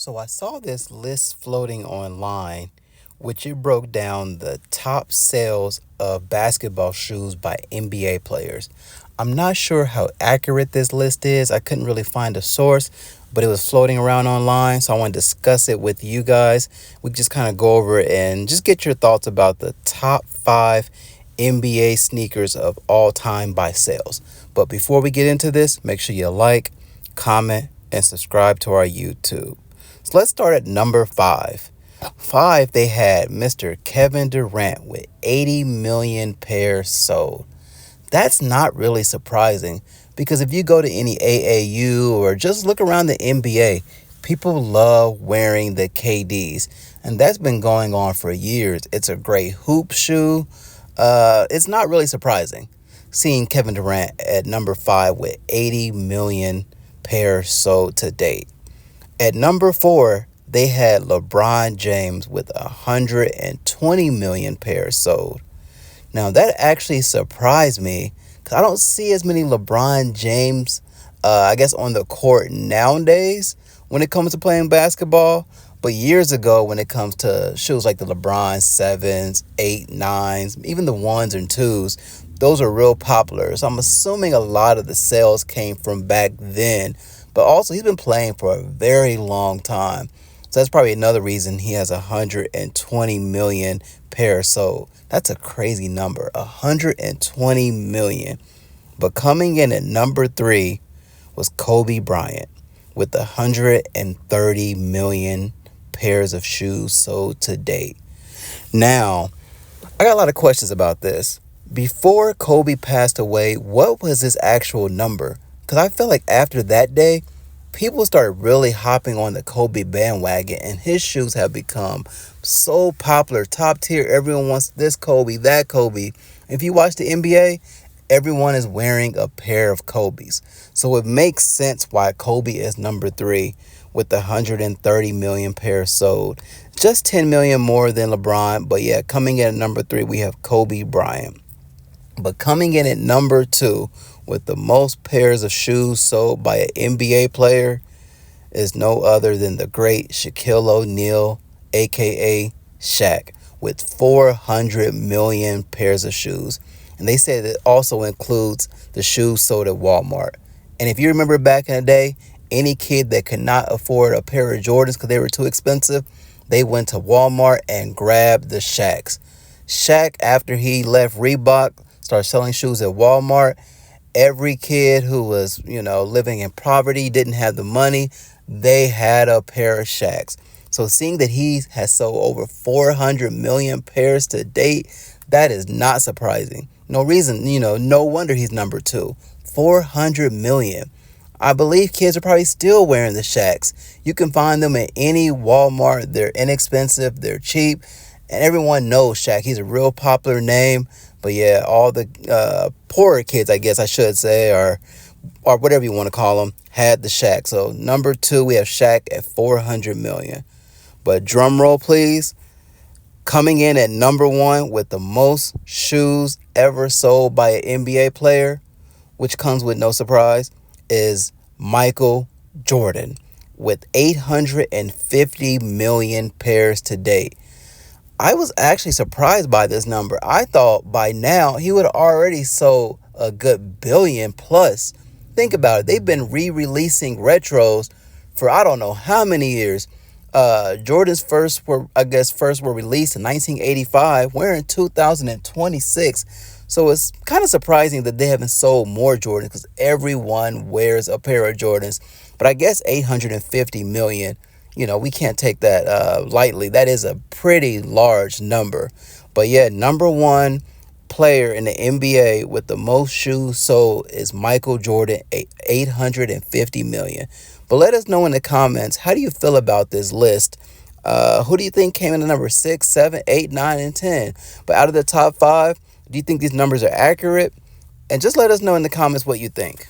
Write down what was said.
So I saw this list floating online, which it broke down the top sales of basketball shoes by NBA players. I'm not sure how accurate this list is. I couldn't really find a source, but it was floating around online, so I want to discuss it with you guys. We just kind of go over it and just get your thoughts about the top 5 NBA sneakers of all time by sales. But before we get into this, make sure you like, comment, and subscribe to our YouTube. So let's start at number 5. 5, they had Mr. Kevin Durant with 80 million pairs sold. That's not really surprising because if you go to any AAU or just look around the NBA, people love wearing the KDs, and that's been going on for years. It's a great hoop shoe. It's not really surprising seeing Kevin Durant at number 5 with 80 million pairs sold to date. At number 4, they had LeBron James with 120 million pairs sold. Now, that actually surprised me because I don't see as many LeBron James, on the court nowadays when it comes to playing basketball. But years ago, when it comes to shoes like the LeBron 7s, 8, 9s, even the 1s and 2s, those are real popular. So I'm assuming a lot of the sales came from back then. But also, he's been playing for a very long time. So that's probably another reason he has 120 million pairs sold. That's a crazy number, 120 million. But coming in at number 3 was Kobe Bryant with 130 million pairs of shoes sold to date. Now, I got a lot of questions about this. Before Kobe passed away, what was his actual number? Because I feel like after that day, people started really hopping on the Kobe bandwagon, and his shoes have become so popular, top tier. Everyone wants this Kobe, that Kobe. If you watch the NBA, everyone is wearing a pair of Kobe's. So it makes sense why Kobe is number 3 with 130 million pairs sold. Just 10 million more than LeBron. But yeah, coming in at number 3, we have Kobe Bryant. But coming in at number 2 with the most pairs of shoes sold by an NBA player is no other than the great Shaquille O'Neal, a.k.a. Shaq, with 400 million pairs of shoes. And they said it also includes the shoes sold at Walmart. And if you remember back in the day, any kid that could not afford a pair of Jordans because they were too expensive, they went to Walmart and grabbed the Shaqs. Shaq, after he left Reebok, started selling shoes at Walmart. Every kid who was, living in poverty, didn't have the money, they had a pair of Shaqs. So seeing that he has sold over 400 million pairs to date, that is not surprising. No reason, no wonder he's number 2. 400 million. I believe kids are probably still wearing the Shaqs. You can find them at any Walmart. They're inexpensive, they're cheap, and everyone knows Shaq. He's a real popular name. But yeah, all the poorer kids, I guess I should say, or whatever you want to call them, had the Shaq. So number 2, we have Shaq at 400 million. But drum roll, please. Coming in at number 1 with the most shoes ever sold by an NBA player, which comes with no surprise, is Michael Jordan with 850 million pairs to date. I was actually surprised by this number. I thought by now he would have already sold a good billion plus. Think about it. They've been re-releasing retros for I don't know how many years. Jordan's first were released in 1985. We're in 2026. So it's kind of surprising that they haven't sold more Jordans because everyone wears a pair of Jordans. But I guess 850 million, we can't take that lightly. That is a pretty large number. But yeah, number 1 player in the NBA with the most shoes sold is Michael Jordan, 850 million. But let us know in the comments, how do you feel about this list? Who do you think came in at number 6, 7, 8, 9, and 10? But out of the top 5, do you think these numbers are accurate? And just let us know in the comments what you think.